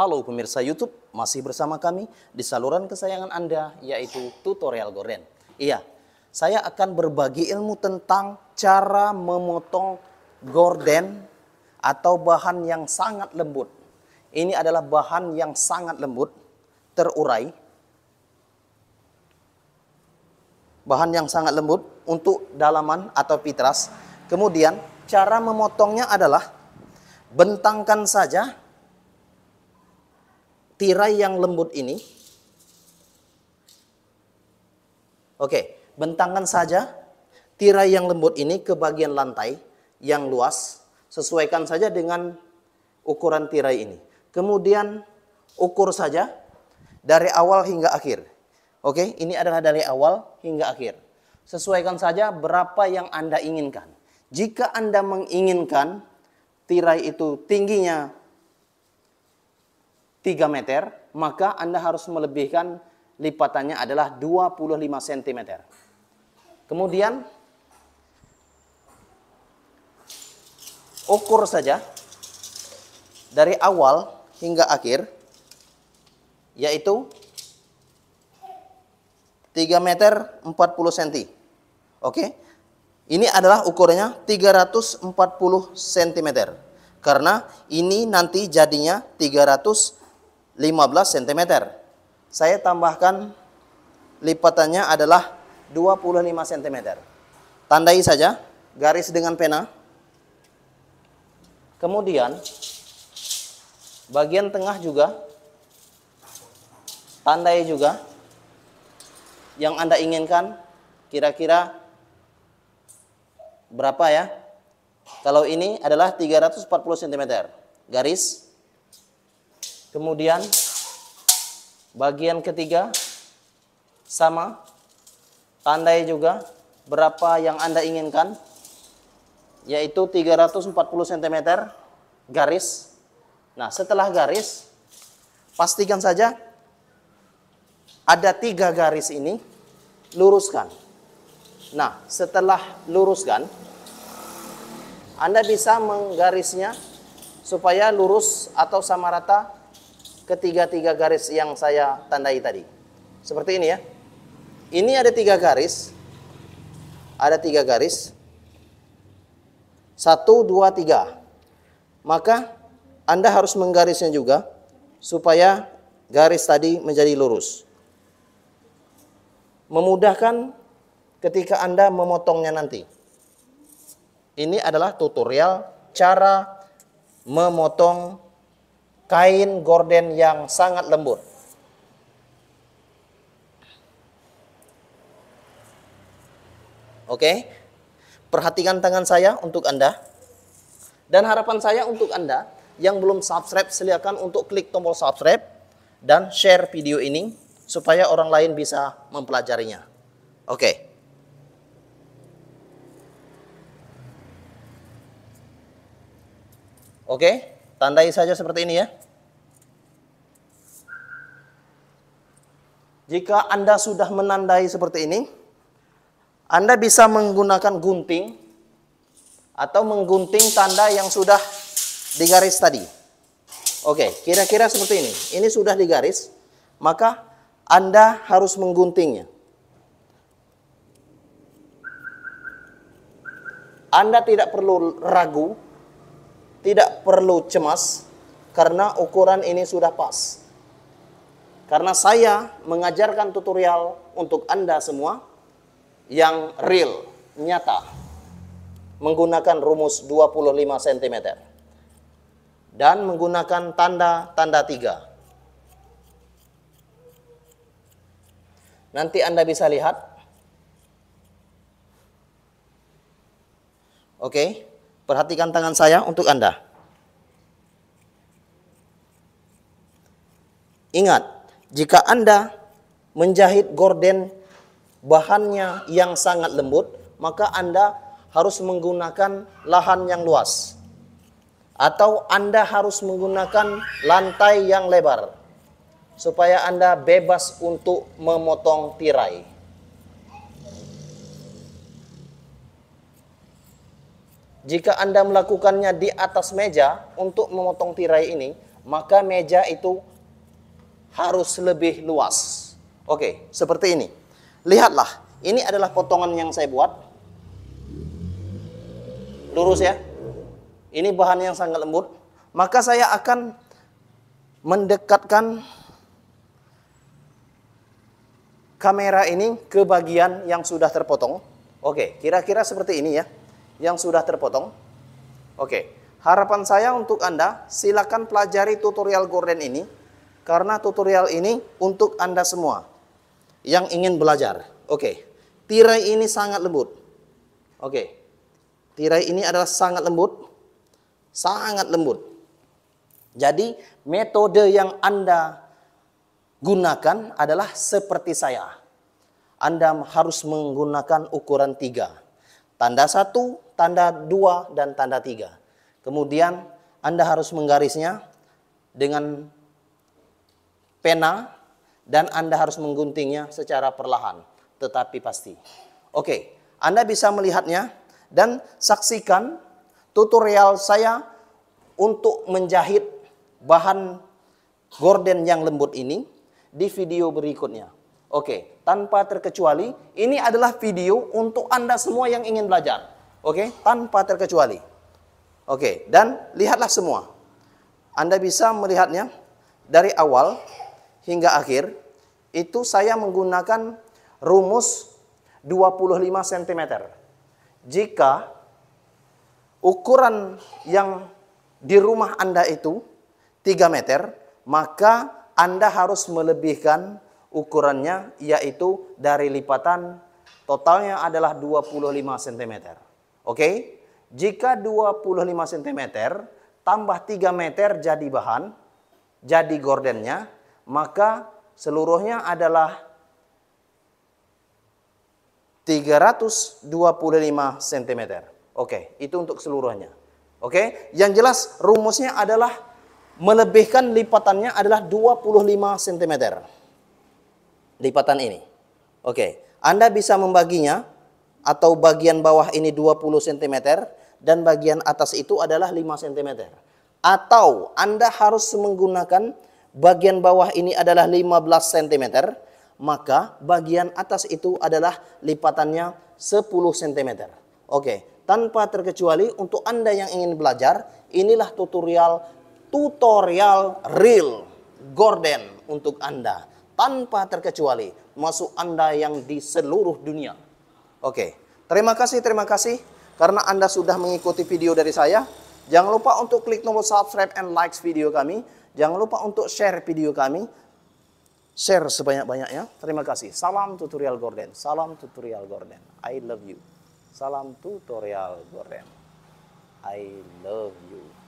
Halo pemirsa YouTube, masih bersama kami di saluran kesayangan Anda, yaitu tutorial gorden. Iya, saya akan berbagi ilmu tentang cara memotong gorden atau bahan yang sangat lembut. Ini adalah bahan yang sangat lembut, terurai. Bahan yang sangat lembut untuk dalaman atau pitras. Kemudian cara memotongnya adalah bentangkan saja tirai yang lembut ini. Oke, bentangkan saja tirai yang lembut ini ke bagian lantai yang luas. Sesuaikan saja dengan ukuran tirai ini. Kemudian ukur saja dari awal hingga akhir. Oke, ini adalah dari awal hingga akhir. Sesuaikan saja berapa yang Anda inginkan. Jika Anda menginginkan tirai itu tingginya 3 meter, maka Anda harus melebihkan lipatannya adalah 25 cm. Kemudian ukur saja dari awal hingga akhir, yaitu 3 meter 40 cm. Oke, ini adalah ukurannya 340 cm. Karena ini nanti jadinya 315 cm. Saya tambahkan lipatannya adalah 25 cm. Tandai saja garis dengan pena. Kemudian bagian tengah juga tandai juga yang Anda inginkan, kira-kira berapa ya? Kalau ini adalah 340 cm. Garis. Kemudian bagian ketiga sama, tandai juga berapa yang Anda inginkan, yaitu 340 cm garis. Nah, setelah garis, pastikan saja ada 3 garis ini, luruskan. Nah, setelah luruskan, Anda bisa menggarisnya supaya lurus atau sama rata ketiga-tiga garis yang saya tandai tadi. Seperti ini ya. Ini ada 3 garis. Ada 3 garis. 1, 2, 3. Maka Anda harus menggarisnya juga supaya garis tadi menjadi lurus. Memudahkan ketika Anda memotongnya nanti. Ini adalah tutorial cara memotong kain gorden yang sangat lembut. Oke, perhatikan tangan saya untuk Anda. Dan harapan saya untuk Anda yang belum subscribe, silakan untuk klik tombol subscribe dan share video ini supaya orang lain bisa mempelajarinya. Oke. Oke, tandai saja seperti ini ya. Jika Anda sudah menandai seperti ini, Anda bisa menggunakan gunting atau menggunting tanda yang sudah digaris tadi. Oke, kira-kira seperti ini. Ini sudah digaris, maka Anda harus mengguntingnya. Anda tidak perlu ragu, tidak perlu cemas, karena ukuran ini sudah pas. Karena saya mengajarkan tutorial untuk Anda semua yang real, nyata, menggunakan rumus 25 cm dan menggunakan tanda-tanda 3. Nanti Anda bisa lihat. Oke, perhatikan tangan saya untuk Anda. Ingat, jika Anda menjahit gorden bahannya yang sangat lembut, maka Anda harus menggunakan lahan yang luas. Atau Anda harus menggunakan lantai yang lebar. Supaya Anda bebas untuk memotong tirai. Jika Anda melakukannya di atas meja untuk memotong tirai ini, maka meja itu harus lebih luas. Oke, seperti ini. Lihatlah, ini adalah potongan yang saya buat. Lurus ya. Ini bahan yang sangat lembut. Maka saya akan mendekatkan kamera ini ke bagian yang sudah terpotong. Oke, kira-kira seperti ini ya. Yang sudah terpotong. Oke, harapan saya untuk Anda, silakan pelajari tutorial gorden ini. Karena tutorial ini untuk Anda semua yang ingin belajar. Oke, tirai ini sangat lembut. Oke, tirai ini adalah sangat lembut. Sangat lembut. Jadi metode yang Anda gunakan adalah seperti saya. Anda harus menggunakan ukuran 3. Tanda 1, tanda 2, dan tanda 3. Kemudian Anda harus menggarisnya dengan pena dan Anda harus mengguntingnya secara perlahan, tetapi pasti. Oke, Anda bisa melihatnya dan saksikan tutorial saya untuk menjahit bahan gorden yang lembut ini di video berikutnya. Oke, tanpa terkecuali, ini adalah video untuk Anda semua yang ingin belajar. Oke, tanpa terkecuali. Oke, dan lihatlah semua. Anda bisa melihatnya dari awal hingga akhir. Itu saya menggunakan rumus 25 cm. Jika ukuran yang di rumah Anda itu 3 meter, maka Anda harus melebihkan ukurannya, yaitu dari lipatan totalnya adalah 25 cm. Oke? Jika 25 cm tambah 3 meter jadi bahan, jadi gordennya, maka seluruhnya adalah 325 cm. Oke, itu untuk seluruhnya. Oke, yang jelas rumusnya adalah melebihkan lipatannya adalah 25 cm. Lipatan ini. Oke, Anda bisa membaginya atau bagian bawah ini 20 cm dan bagian atas itu adalah 5 cm. Atau Anda harus menggunakan bagian bawah ini adalah 15 cm, maka bagian atas itu adalah lipatannya 10 cm. Oke, tanpa terkecuali untuk Anda yang ingin belajar, inilah tutorial real gorden untuk Anda. Tanpa terkecuali, masuk Anda yang di seluruh dunia. Oke, terima kasih karena Anda sudah mengikuti video dari saya. Jangan lupa untuk klik tombol subscribe and like video kami. Jangan lupa untuk share video kami. Share sebanyak-banyaknya. Terima kasih. Salam tutorial gorden. Salam tutorial gorden. I love you. Salam tutorial gorden. I love you.